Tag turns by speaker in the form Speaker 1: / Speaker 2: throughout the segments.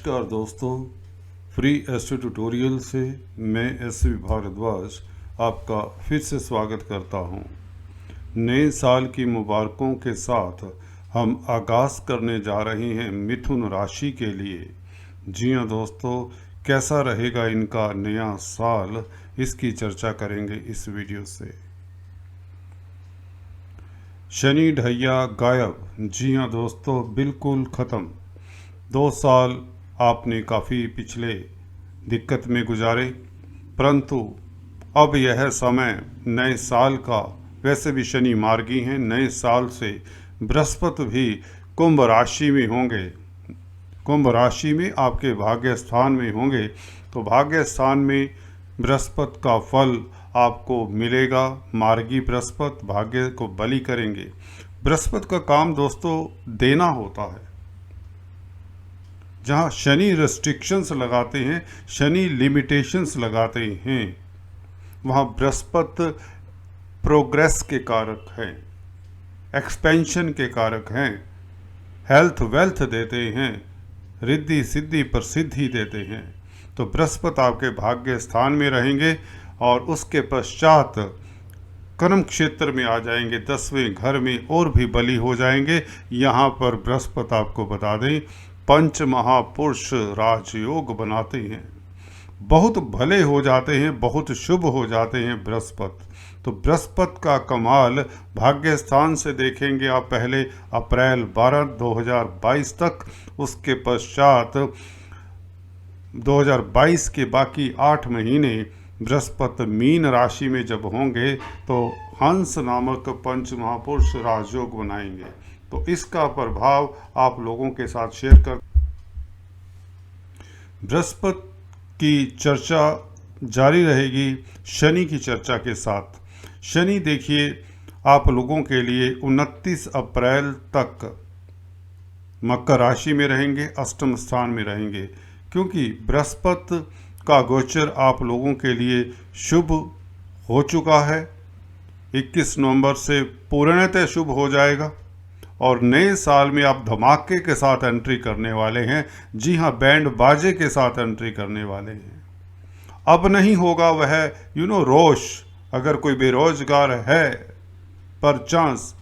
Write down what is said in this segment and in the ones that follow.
Speaker 1: नमस्कार दोस्तों, free astro tutorial से मैं एस.वी. भारद्वाज आपका फिर से स्वागत करता हूं। नए साल की मुबारकों के साथ हम आगाज़ करने जा रहे हैं मिथुन राशि के लिए। जी हाँ दोस्तों, कैसा रहेगा इनका नया साल, इसकी चर्चा करेंगे इस वीडियो से। शनि ढैया गायब। जी हाँ दोस्तों, बिल्कुल ख़त्म। 2 साल आपने काफ़ी पिछले दिक्कत में गुजारे, परंतु अब यह समय नए साल का, वैसे भी शनि मार्गी हैं, नए साल से बृहस्पति भी कुंभ राशि में होंगे, कुंभ राशि में आपके भाग्य स्थान में होंगे, तो भाग्य स्थान में बृहस्पति का फल आपको मिलेगा। मार्गी बृहस्पति भाग्य को बलि करेंगे। बृहस्पति का काम दोस्तों देना होता है। जहाँ शनि रेस्ट्रिक्शंस लगाते हैं, शनि लिमिटेशंस लगाते हैं, वहाँ बृहस्पति प्रोग्रेस के कारक हैं, एक्सपेंशन के कारक हैं, हेल्थ वेल्थ देते हैं, रिद्धि सिद्धि प्रसिद्धि देते हैं। तो बृहस्पति आपके भाग्य स्थान में रहेंगे और उसके पश्चात कर्म क्षेत्र में आ जाएंगे, 10वें घर में और भी बली हो जाएंगे। यहाँ पर बृहस्पति आपको बता दें, पंच महापुरुष राजयोग बनाते हैं, बहुत भले हो जाते हैं, बहुत शुभ हो जाते हैं बृहस्पति। तो बृहस्पति का कमाल भाग्य स्थान से देखेंगे आप पहले अप्रैल 12, 2022 तक, उसके पश्चात 2022 के बाकी 8 महीने बृहस्पति मीन राशि में जब होंगे तो हंस नामक पंच महापुरुष राजयोग बनाएंगे। तो इसका प्रभाव आप लोगों के साथ शेयर कर। बृहस्पति की चर्चा जारी रहेगी शनि की चर्चा के साथ। शनि देखिए आप लोगों के लिए 29 अप्रैल तक मकर राशि में रहेंगे, अष्टम स्थान में रहेंगे, क्योंकि बृहस्पति का गोचर आप लोगों के लिए शुभ हो चुका है। 21 नवंबर से पूर्णतः शुभ हो जाएगा और नए साल में आप धमाके के साथ एंट्री करने वाले हैं। जी हाँ, बैंड बाजे के साथ एंट्री करने वाले हैं। अब नहीं होगा वह रोष। अगर कोई बेरोजगार है, पर चांस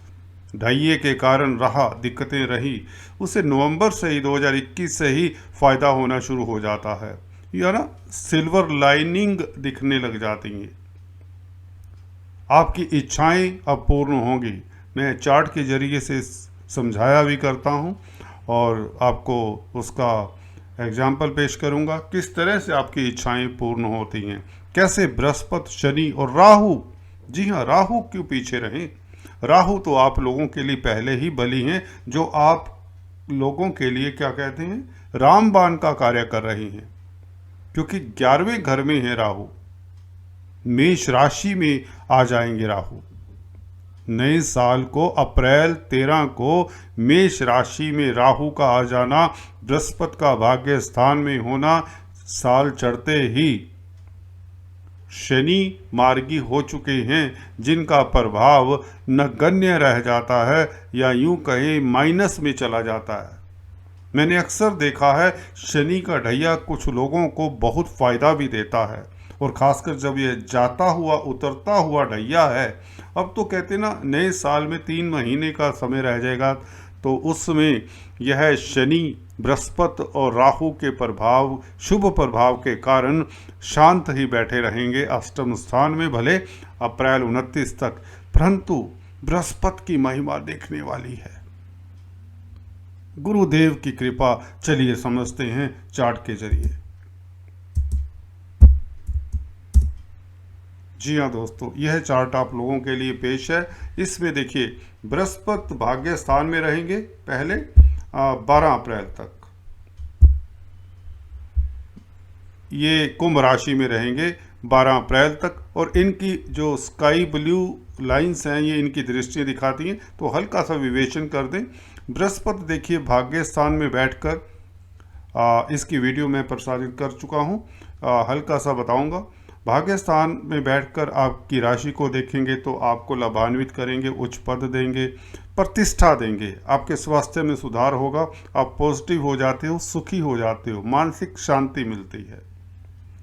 Speaker 1: ढैये के कारण रहा, दिक्कतें रही, उसे नवंबर से ही 2021 से ही फायदा होना शुरू हो जाता है, या ना सिल्वर लाइनिंग दिखने लग जाती हैं। आपकी इच्छाएं अब पूर्ण होंगी। मैं चार्ट के जरिए से समझाया भी करता हूं और आपको उसका एग्जाम्पल पेश करूंगा, किस तरह से आपकी इच्छाएं पूर्ण होती हैं, कैसे बृहस्पति, शनि और राहु। जी हाँ, राहु क्यों पीछे रहें? राहु तो आप लोगों के लिए पहले ही बली हैं, जो आप लोगों के लिए क्या कहते हैं, रामबाण का कार्य कर रही हैं, क्योंकि 11वें घर में है राहु। मेष राशि में आ जाएंगे राहु। नए साल को अप्रैल 13 को मेष राशि में राहु का आ जाना, बृहस्पति का भाग्य स्थान में होना, साल चढ़ते ही शनि मार्गी हो चुके हैं, जिनका प्रभाव नगण्य रह जाता है या यूं कहें माइनस में चला जाता है। मैंने अक्सर देखा है शनि का ढैया कुछ लोगों को बहुत फायदा भी देता है, और खासकर जब ये जाता हुआ उतरता हुआ ढैया है। अब तो कहते ना नए साल में 3 महीने का समय रह जाएगा, तो उसमें यह शनि, बृहस्पति और राहु के प्रभाव, शुभ प्रभाव के कारण शांत ही बैठे रहेंगे अष्टम स्थान में, भले अप्रैल 29 तक, परंतु बृहस्पति की महिमा देखने वाली है। गुरुदेव की कृपा, चलिए समझते हैं चार्ट के जरिए। जी हाँ दोस्तों, यह चार्ट आप लोगों के लिए पेश है। इसमें देखिए बृहस्पति भाग्य स्थान में रहेंगे पहले 12 अप्रैल तक, ये कुंभ राशि में रहेंगे 12 अप्रैल तक, और इनकी जो स्काई ब्लू लाइंस हैं ये इनकी दृष्टियाँ दिखाती हैं, तो हल्का सा विवेचन कर दें। बृहस्पति देखिए भाग्य स्थान में बैठकर इसकी वीडियो मैं प्रसारित कर चुका हूँ, हल्का सा बताऊंगा। भाग्य स्थान में बैठकर आपकी राशि को देखेंगे तो आपको लाभान्वित करेंगे, उच्च पद देंगे, प्रतिष्ठा देंगे, आपके स्वास्थ्य में सुधार होगा, आप पॉजिटिव हो जाते हो, सुखी हो जाते हो, मानसिक शांति मिलती है।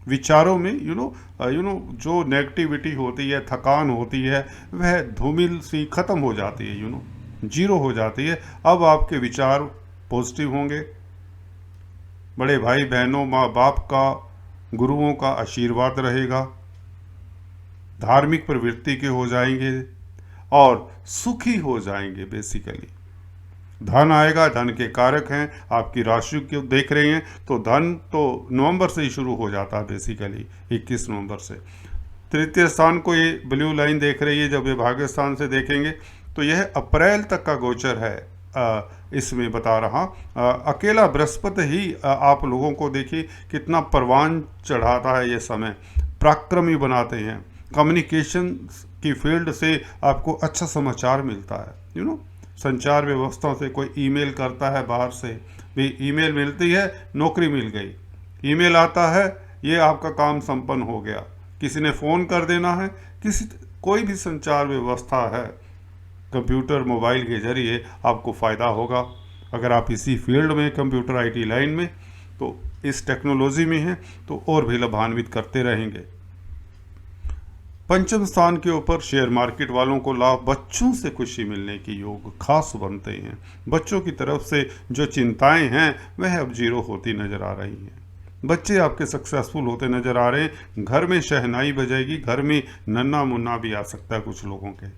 Speaker 1: विचारों में जो नेगेटिविटी होती है, थकान होती है, वह धूमिल सी खत्म हो जाती है, जीरो हो जाती है। अब आपके विचार पॉजिटिव होंगे, बड़े भाई बहनों, माँ बाप का, गुरुओं का आशीर्वाद रहेगा, धार्मिक प्रवृत्ति के हो जाएंगे और सुखी हो जाएंगे। बेसिकली धन आएगा, धन के कारक हैं, आपकी राशि को देख रहे हैं तो धन तो नवंबर से ही शुरू हो जाता है, बेसिकली 21 नवंबर से। तृतीय स्थान को ये ब्लू लाइन देख रही है, जब ये भाग्य स्थान से देखेंगे तो यह अप्रैल तक का गोचर है। इसमें बता रहा अकेला बृहस्पति ही आप लोगों को देखिए कितना परवान चढ़ाता है, ये समय पराक्रमी बनाते हैं। कम्युनिकेशन की फील्ड से आपको अच्छा समाचार मिलता है, संचार व्यवस्था से कोई ईमेल करता है बाहर से भी, ईमेल मिलती है, नौकरी मिल गई, ईमेल आता है, ये आपका काम संपन्न हो गया। किसी ने फ़ोन कर देना है, कोई भी संचार व्यवस्था है कंप्यूटर मोबाइल के जरिए आपको फ़ायदा होगा। अगर आप इसी फील्ड में, कंप्यूटर आईटी लाइन में, तो इस टेक्नोलॉजी में हैं तो और भी लाभान्वित करते रहेंगे। पंचम स्थान के ऊपर शेयर मार्केट वालों को लाभ, बच्चों से खुशी मिलने की योग खास बनते हैं। बच्चों की तरफ से जो चिंताएं हैं वह अब जीरो होती नजर आ रही हैं। बच्चे आपके सक्सेसफुल होते नजर आ रहे हैं। घर में शहनाई बजाएगी, घर में नन्ना मुन्ना भी आ सकता है कुछ लोगों के।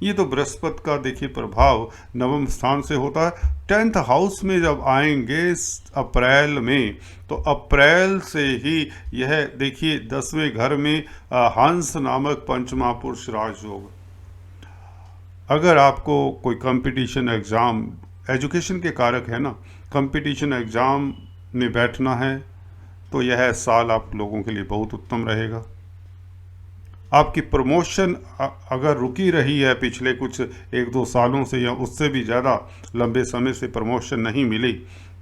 Speaker 1: ये तो बृहस्पति का देखिए प्रभाव नवम स्थान से होता है। 10th हाउस में जब आएंगे अप्रैल में, तो अप्रैल से ही यह देखिए 10वें घर में हंस नामक पंचमहापुरुष राजयोग। अगर आपको कोई कंपटीशन एग्ज़ाम, एजुकेशन के कारक है ना, कंपटीशन एग्ज़ाम में बैठना है तो यह साल आप लोगों के लिए बहुत उत्तम रहेगा। आपकी प्रमोशन अगर रुकी रही है पिछले कुछ 1-2 सालों से या उससे भी ज़्यादा लंबे समय से प्रमोशन नहीं मिली,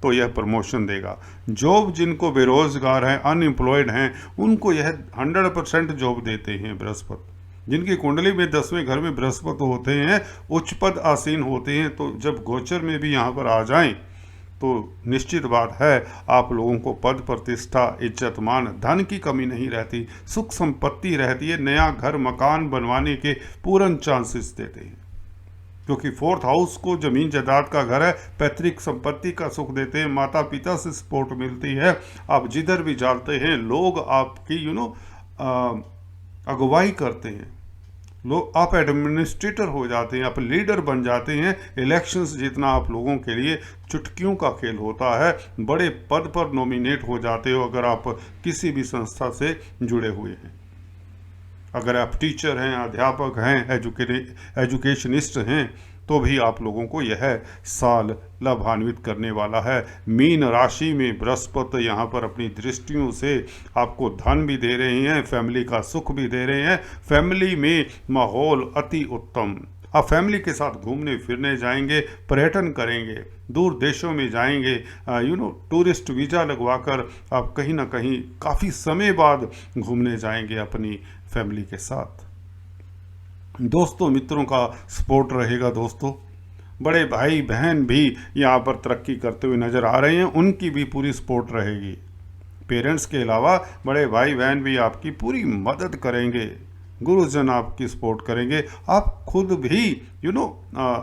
Speaker 1: तो यह प्रमोशन देगा। जॉब जिनको बेरोज़गार हैं, अनएम्प्लॉयड हैं, उनको यह 100% जॉब देते हैं बृहस्पति। जिनकी कुंडली में 10वें घर में बृहस्पति होते हैं, उच्च पद आसीन होते हैं, तो जब गोचर में भी यहाँ पर आ जाएं तो निश्चित बात है आप लोगों को पद प्रतिष्ठा, इज्जत मान, धन की कमी नहीं रहती, सुख संपत्ति रहती है। नया घर मकान बनवाने के पूर्ण चांसेस देते हैं, क्योंकि 4th हाउस को जमीन जायदाद का घर है, पैतृक संपत्ति का सुख देते हैं, माता पिता से सपोर्ट मिलती है। आप जिधर भी जाते हैं लोग आपकी अगुवाई करते हैं, लोग, आप एडमिनिस्ट्रेटर हो जाते हैं, आप लीडर बन जाते हैं। इलेक्शंस जीतना आप लोगों के लिए चुटकियों का खेल होता है। बड़े पद पर नॉमिनेट हो जाते हो अगर आप किसी भी संस्था से जुड़े हुए हैं। अगर आप टीचर हैं, अध्यापक हैं, एजुकेशनिस्ट हैं, तो भी आप लोगों को यह साल लाभान्वित करने वाला है। मीन राशि में बृहस्पति यहाँ पर अपनी दृष्टियों से आपको धन भी दे रहे हैं, फैमिली का सुख भी दे रहे हैं। फैमिली में माहौल अति उत्तम। आप फैमिली के साथ घूमने फिरने जाएंगे, पर्यटन करेंगे, दूर देशों में जाएंगे, टूरिस्ट वीज़ा लगवाकर आप कहीं ना कहीं काफ़ी समय बाद घूमने जाएंगे अपनी फैमिली के साथ। दोस्तों मित्रों का सपोर्ट रहेगा। दोस्तों बड़े भाई बहन भी यहाँ पर तरक्की करते हुए नज़र आ रहे हैं, उनकी भी पूरी सपोर्ट रहेगी। पेरेंट्स के अलावा बड़े भाई बहन भी आपकी पूरी मदद करेंगे, गुरुजन आपकी सपोर्ट करेंगे। आप खुद भी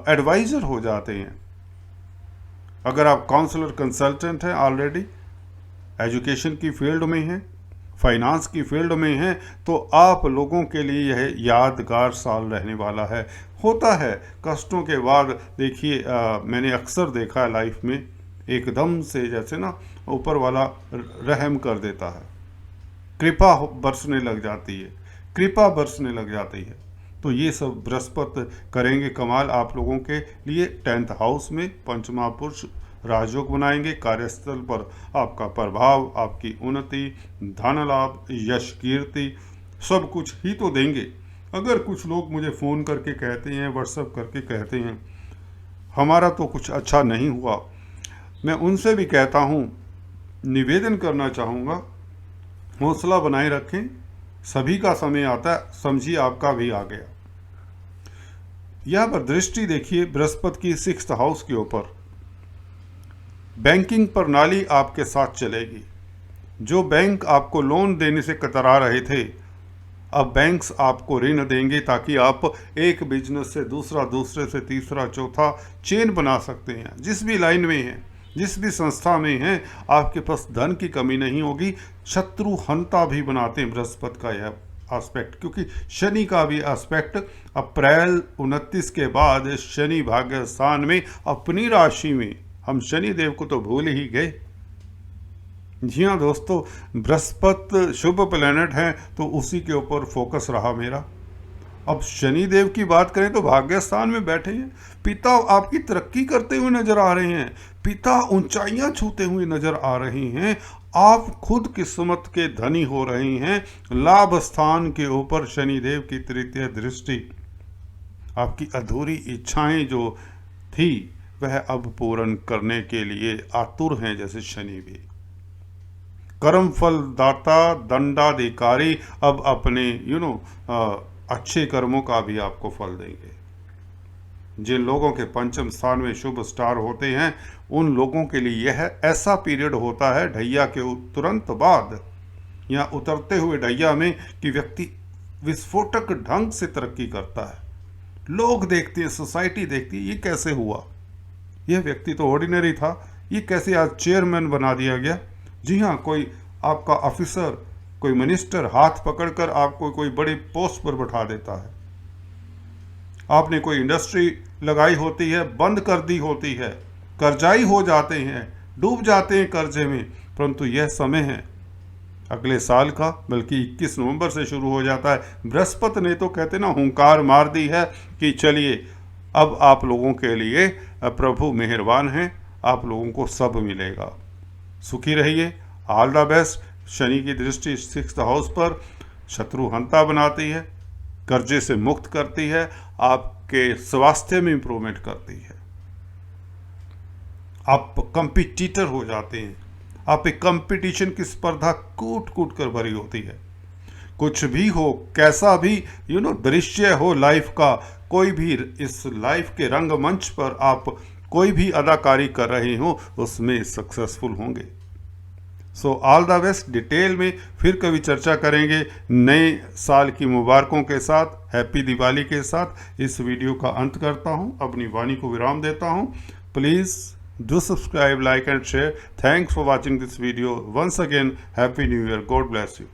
Speaker 1: एडवाइज़र हो जाते हैं। अगर आप काउंसलर कंसल्टेंट हैं, ऑलरेडी एजुकेशन की फील्ड में हैं, फाइनेंस की फील्ड में हैं, तो आप लोगों के लिए यह यादगार साल रहने वाला है। होता है कष्टों के बाद, देखिए मैंने अक्सर देखा है लाइफ में, एकदम से जैसे ना ऊपर वाला रहम कर देता है, कृपा बरसने लग जाती है, कृपा बरसने लग जाती है। तो ये सब बृहस्पति करेंगे कमाल आप लोगों के लिए। 10th हाउस में पंचमहापुरुष राजयोग बनाएंगे। कार्यस्थल पर आपका प्रभाव, आपकी उन्नति, धन लाभ, यश कीर्ति सब कुछ ही तो देंगे। अगर कुछ लोग मुझे फ़ोन करके कहते हैं, व्हाट्सएप करके कहते हैं हमारा तो कुछ अच्छा नहीं हुआ, मैं उनसे भी कहता हूँ, निवेदन करना चाहूँगा, हौसला बनाए रखें, सभी का समय आता है, समझिए आपका भी आ गया। यहां पर दृष्टि देखिए बृहस्पति की 6th हाउस के ऊपर। बैंकिंग प्रणाली आपके साथ चलेगी। जो बैंक आपको लोन देने से कतरा रहे थे, अब बैंक्स आपको ऋण देंगे ताकि आप एक बिजनेस से दूसरा, दूसरे से तीसरा, चौथा चेन बना सकते हैं। जिस भी लाइन में हैं, जिस भी संस्था में हैं, आपके पास धन की कमी नहीं होगी। शत्रु हंता भी बनाते हैं बृहस्पति का यह एस्पेक्ट, क्योंकि शनि का भी एस्पेक्ट अप्रैल 29 के बाद शनि भाग्य स्थान में अपनी राशि में। हम शनि देव को तो भूल ही गए। जी हाँ दोस्तों, बृहस्पति शुभ प्लैनेट है तो उसी के ऊपर फोकस रहा मेरा। अब शनि देव की बात करें तो भाग्य स्थान में बैठे हैं। पिता आपकी तरक्की करते हुए नजर आ रहे हैं, पिता ऊंचाइयां छूते हुए नजर आ रही हैं। आप खुद किस्मत के धनी हो रहे हैं। लाभ स्थान के ऊपर शनि देव की तृतीय दृष्टि। आपकी अधूरी इच्छाएं जो थी वह अब पूर्ण करने के लिए आतुर हैं, जैसे शनि भी। कर्म फल दाता दंडाधिकारी अब अपने अच्छे कर्मों का भी आपको फल देंगे। जिन लोगों के पंचम स्थान में शुभ स्टार होते हैं उन लोगों के लिए यह ऐसा पीरियड होता है ढैया के तुरंत बाद या उतरते हुए ढैया में कि व्यक्ति विस्फोटक ढंग से तरक्की करता है। लोग देखते हैं, सोसाइटी देखती है, ये कैसे हुआ, यह व्यक्ति तो ऑर्डिनरी था, ये कैसे आज चेयरमैन बना दिया गया। जी हाँ, कोई आपका ऑफिसर, कोई मिनिस्टर हाथ पकड़कर आपको कोई बड़ी पोस्ट पर बैठा देता है। आपने कोई इंडस्ट्री लगाई होती है, बंद कर दी होती है, कर्जाई हो जाते हैं, डूब जाते हैं कर्जे में, परंतु यह समय है अगले साल का, बल्कि 21 नवंबर से शुरू हो जाता है। बृहस्पति ने तो कहते ना हुंकार मार दी है कि चलिए अब आप लोगों के लिए प्रभु मेहरबान हैं, आप लोगों को सब मिलेगा। सुखी रहिए, ऑल द बेस्ट। शनि की दृष्टि 6th हाउस पर शत्रु हंता बनाती है, कर्जे से मुक्त करती है, आपके स्वास्थ्य में इंप्रूवमेंट करती है। आप कंपटीटर हो जाते हैं। आप एक कंपटीशन की स्पर्धा कूट कूट कर भरी होती है। कुछ भी हो, कैसा भी दृश्य हो लाइफ का, कोई भी इस लाइफ के रंगमंच पर आप कोई भी अदाकारी कर रहे हो उसमें सक्सेसफुल होंगे। So all the best. Detail में फिर कभी चर्चा करेंगे नए साल की मुबारकों के साथ, हैप्पी दिवाली के साथ। इस वीडियो का अंत करता हूँ, अपनी वाणी को विराम देता हूँ। Please do subscribe, like and share. Thanks for watching this video. Once again happy new year. God bless you.